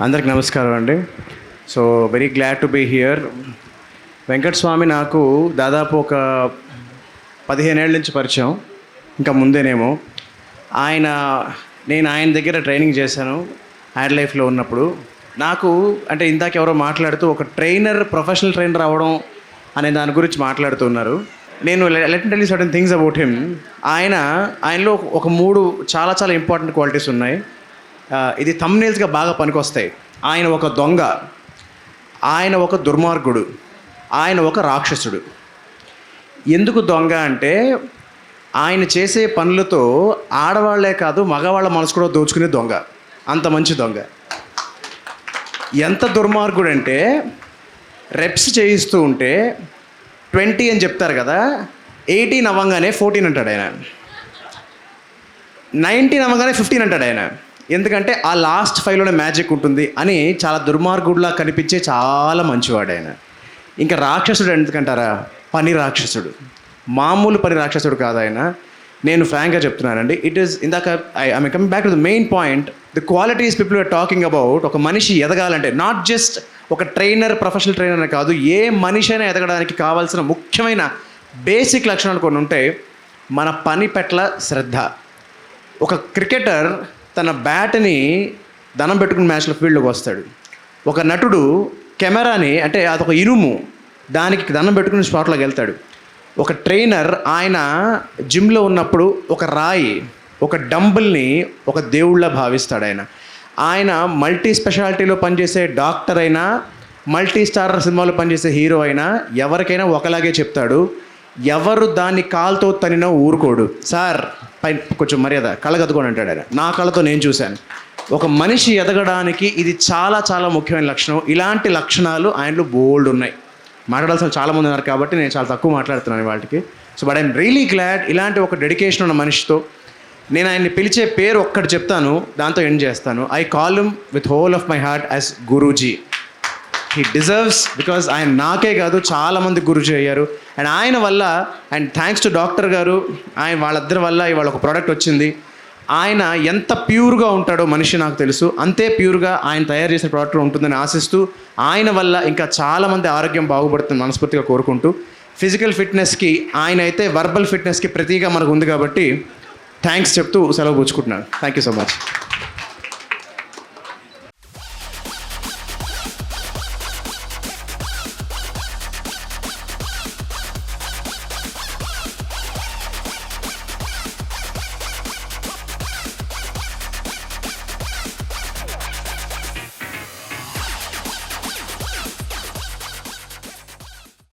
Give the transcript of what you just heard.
అందరికి నమస్కారం అండి. So very glad to be here. Venkataswamy నాకు దాదాపు ఒక 15 ఏళ్ళ నుంచి పరిచయం, ఇంకా ముందేనేమో. నేను ఆయన దగ్గర ట్రైనింగ్ చేశాను యాడ్ లైఫ్లో ఉన్నప్పుడు. నాకు అంటే ఇందాక ఎవరో మాట్లాడుతూ ఒక ప్రొఫెషనల్ ట్రైనర్ అవ్వడం అనే దాని గురించి మాట్లాడుతున్నారు. నేను let me tell you certain things about him. ఆయనలో ఒక 3 చాలా చాలా ఇంపార్టెంట్ క్వాలిటీస్ ఉన్నాయి. ఇది థంబ్నెయిల్స్గా బాగా పనికొస్తాయి. ఆయన ఒక దొంగ, ఆయన ఒక దుర్మార్గుడు, ఆయన ఒక రాక్షసుడు. ఎందుకు దొంగ అంటే ఆయన చేసే పనులతో ఆడవాళ్లే కాదు మగవాళ్ళ మనసు కూడా దోచుకునే దొంగ. అంత మంచి దొంగ. ఎంత దుర్మార్గుడు అంటే రెప్స్ చేయిస్తూ ఉంటే 20 అని చెప్తారు కదా, 18 అవ్వగానే 14 అంటాడు ఆయన, 19 అవ్వగానే 15 అంటాడు ఆయన. ఎందుకంటే ఆ లాస్ట్ 5లోనే మ్యాజిక్ ఉంటుంది అని. చాలా దుర్మార్గుడిలా కనిపించే చాలా మంచివాడు ఆయన. ఇంకా రాక్షసుడు ఎందుకంటారా, పని రాక్షసుడు, మామూలు పని రాక్షసుడు కాదు ఆయన. నేను ఫ్రాంక్గా చెప్తున్నానండి. ఇట్ ఈస్ ఇందాక I coming back to the main point, the qualities people are talking about. ఒక మనిషి ఎదగాలంటే నాట్ జస్ట్ ఒక ప్రొఫెషనల్ ట్రైనర్ అని కాదు, ఏ మనిషి అయినా ఎదగడానికి కావాల్సిన ముఖ్యమైన బేసిక్ లక్షణాలు కొన్ని ఉంటాయి. మన పని పట్ల శ్రద్ధ. ఒక క్రికెటర్ తన బ్యాట్ని దండం పెట్టుకుని మ్యాచ్లో ఫీల్డ్లోకి వస్తాడు. ఒక నటుడు కెమెరాని, అంటే అదొక ఇనుము, దానికి దండం పెట్టుకుని స్పాట్లోకి వెళ్తాడు. ఒక ట్రైనర్ ఆయన జిమ్లో ఉన్నప్పుడు ఒక రాయి, ఒక డంబుల్ని ఒక దేవుళ్ళ భావిస్తాడు ఆయన మల్టీ స్పెషాలిటీలో పనిచేసే డాక్టర్ అయినా, మల్టీ స్టార్ సినిమాలో పనిచేసే హీరో అయినా ఎవరికైనా ఒకలాగే చెప్తాడు. ఎవరు దాన్ని కాలుతో తనినా ఊరుకోడు. సార్ కొంచెం మర్యాద, కళ్ళగద్దుకొని అంటాడు ఆయన. నా కళ్ళతో నేను చూశాను. ఒక మనిషి ఎదగడానికి ఇది చాలా చాలా ముఖ్యమైన లక్షణం. ఇలాంటి లక్షణాలు ఆయనలో బోల్డ్ ఉన్నాయి. మాట్లాడాల్సిన చాలామంది ఉన్నారు కాబట్టి నేను చాలా తక్కువ మాట్లాడుతున్నాను వాటికి. So but I'm really glad ఇలాంటి ఒక డెడికేషన్ ఉన్న మనిషితో. నేను ఆయన్ని పిలిచే పేరు ఒక్కటి చెప్తాను, దాంతో ఎండ్ చేస్తాను. I call him with whole of my heart as Guruji. He deserves, because ఆయన నాకే కాదు చాలామంది గురూజీ అయ్యారు. అండ్ ఆయన వల్ల, అండ్ థ్యాంక్స్ టు డాక్టర్ గారు, వాళ్ళిద్దరి వల్ల ఇవాళ ఒక ప్రోడక్ట్ వచ్చింది. ఆయన ఎంత ప్యూర్గా ఉంటాడో మనిషి నాకు తెలుసు, అంతే ప్యూర్గా ఆయన తయారు చేసిన ప్రోడక్ట్ ఉంటుందని ఆశిస్తూ, ఆయన వల్ల ఇంకా చాలామంది ఆరోగ్యం బాగుపడుతుంది మనస్ఫూర్తిగా కోరుకుంటూ, ఫిజికల్ ఫిట్నెస్కి ఆయన అయితే వర్బల్ ఫిట్నెస్కి ప్రతిగా మనకు ఉంది కాబట్టి థ్యాంక్స్ చెప్తూ సెలవు పుచ్చుకుంటున్నాను. Thank you so much.